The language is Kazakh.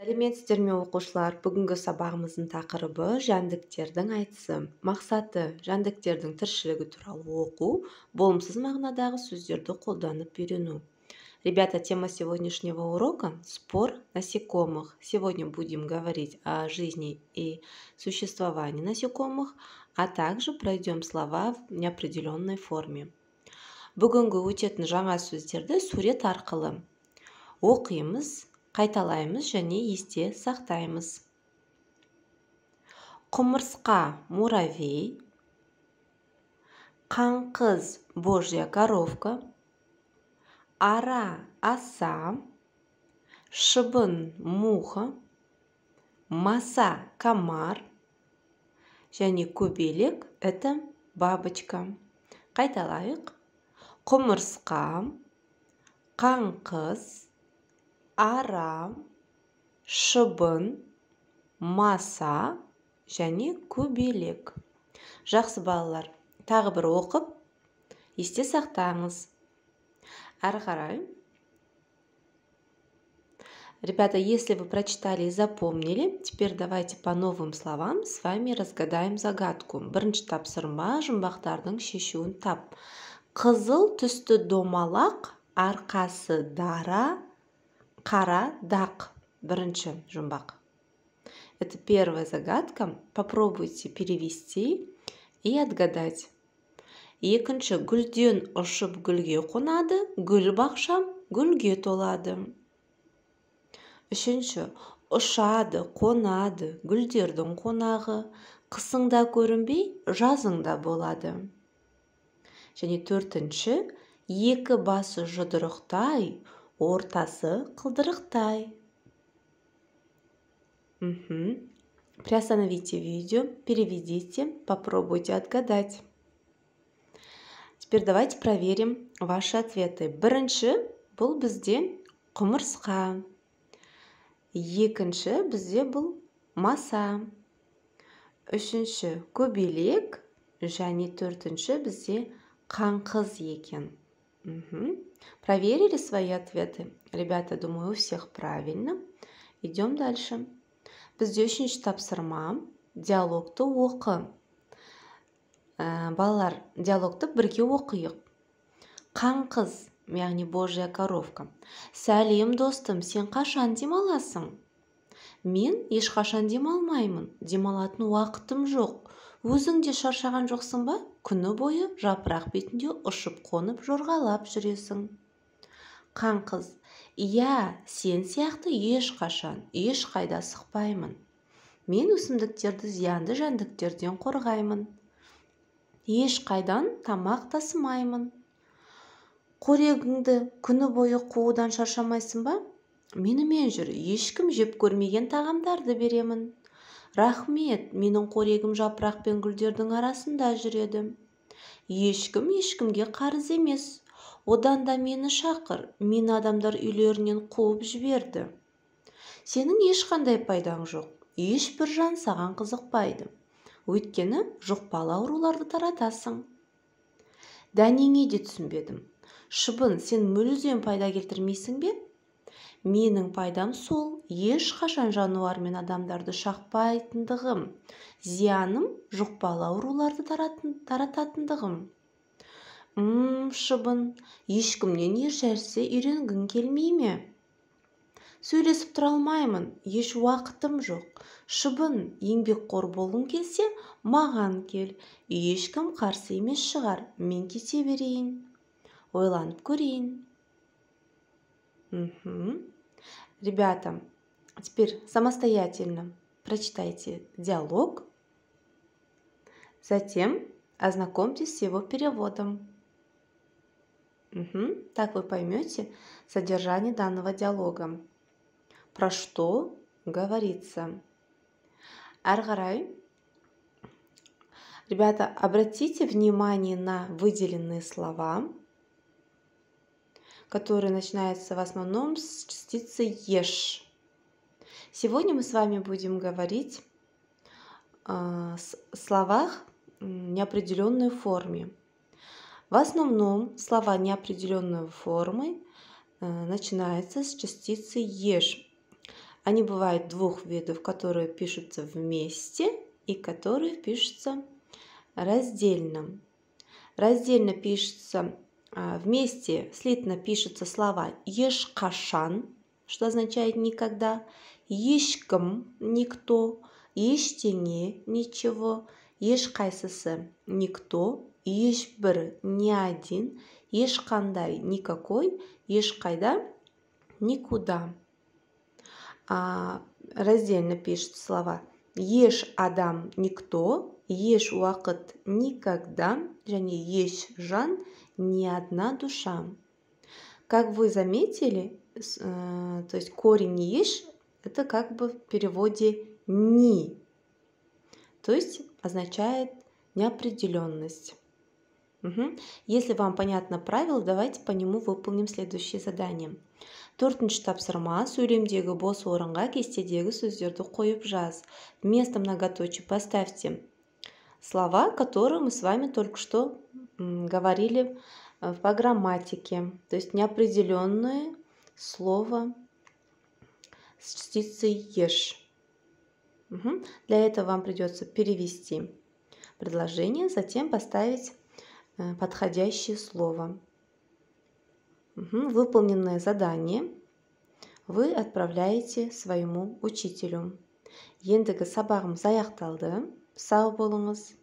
Сәлеметсіздер ме оқушылар? Бүгінгі сабағымыздың тақырыбы жәндіктердің айтысы. Мақсаты жәндіктердің тіршілігі туралы оқу, болымсыз мағынадағы сөздерді қолданып үйрену. Ребята, тема сегодняшнего урока – спор насекомых. Сегодня будем говорить о жизни и существовании насекомых, а также пройдем слова в неопределенной форме. Бүгінгі өтетін жаңа сөздерді сурет арқылы оқимыз, қайталаймыз және есте сақтаймыз. Құмырсқа – муравей, қаңқыз – божья коровка, ара – аса, шыбын – муха, маса – комар және көбелек – это бабочка. Қайталайық. Құмырсқа, қаңқыз, ара, шыбын, маса және көбелек. Жақсы балалар, тағы бір оқып, есте сақтаңыз. Әрі қарай. Ребята, если вы прочитали и запомнили, теперь давайте по новым словам с вами разгадаем загадку. Бірінші тапсырма жұмбақтардың шешуін тап. Қызыл түсті домалақ, арқасы дара, қара дақ. Бірінші жұмбақ. Это первая загадка. Попробуйте перевести и отгадать. Екінші, гүлден ұшып гүлге қонады, гүл бақшам гүлге толады. Үшінші, ұшады, қонады, гүлдердің қонағы, қысыңда көрінбей, жазыңда болады. Және төртінші, екі басы жұдырықтай, ортасы қылдырықтай. Приостановите видео, переведите, попробуйте отгадать. Теперь давайте проверим ваши ответы. Бірінші, бұл бізде құмырсқа. Екінші, бізде бұл маса. Үшінші, көбелек. Және төртінші, бізде қаңқыз екен. Проверили свои ответы? Ребята, думаю, у всех правильно. Идем дальше. Бізде үшінші тапсырма диалогты оқы. Балалар, диалогты бірге оқиық. Қаңқыз, яғни божья коровка. Сәлем достым, сен қашан демаласың? Мен ешқашан демалмаймын. Демалатын уақытым жоқ. Өзің де шаршаған жоқсың ба? Күні бойы жапырақ бетінде ұшып қонып жорғалап жүресің. Қаңқыз, иә, сен сияқты ешқашан, ешқайда сықпаймын. Мен өсімдіктерді зиянды жәндіктерден қорғаймын. Ешқайдан тамақ тасымаймын. Қорегіңді күні бойы қуудан шаршамайсың ба? Менімен жүр, ешкім жеп көрмеген тағамдарды беремін. Рахмет, менің қорегім жапырақ пен гүлдердің арасында жүреді. Ешкім ешкімге қарыз емес. Одан да мені шақыр, мені адамдар үйлерінен қуып жіберді. Сенің ешқандай пайдаң жоқ. Ешбір жан саған қызықпайды. Өйткені жұқпалы ауруларды таратасың. Дәнеңе де түсінбедім. Шыбын, сен мүлдем пайда келтірмейсің бе? Менің пайдам сол, ешқашан жануар мен адамдарды шақпайтындығым. Зияным жұқпалы ауруларды тарататындығым. Шыбын, ешкімнен ешнәрсе үйренгің келмей ме? Сөйлесіп тұра алмаймын, еш уақытым жоқ. Шыбын, еңбекқор болғың келсе, маған кел. Ешкім қарсы емес шығар, мен кете берейін. Ойланып көрейін. Ребята, теперь самостоятельно прочитайте диалог. Затем ознакомьтесь с его переводом. Так вы поймете содержание данного диалога. Про что говорится. Әрі қарай. Ребята, обратите внимание на выделенные слова, которые начинаются в основном с частицы «ешь». Сегодня мы с вами будем говорить о словах неопределенной форме. В основном слова неопределенной формы начинаются с частицы «ешь». Они бывают двух видов, которые пишутся вместе и которые пишутся раздельно. Раздельно пишется вместе, слитно пишутся слова ешкашан, что означает никогда, ешкім никто, ештеңе ничего, ешқайсысы никто, ешбір ни один, ешқандай никакой, ешқайда никуда. Раздельно пишут слова еш адам никто, еш уақыт никогда, және еш жан ни одна душа. Как вы заметили, то есть корень еш это как бы в переводе ни, то есть означает неопределенность. Если вам понятно правило, давайте по нему выполним следующее задание. Төртінші тапсырма, сөйлемдегі бос орынға кестедегі сөздерді қойып жаз. Вместо многоточия поставьте слова, которые мы с вами только что говорили по грамматике. То есть неопределенное слово с частицей еш. Для этого вам придется перевести предложение, затем поставить подходящее слово. Выполненное задание вы отправляете своему учителю. Ендігі сабағымыз аяқталды. Сау болыңыз.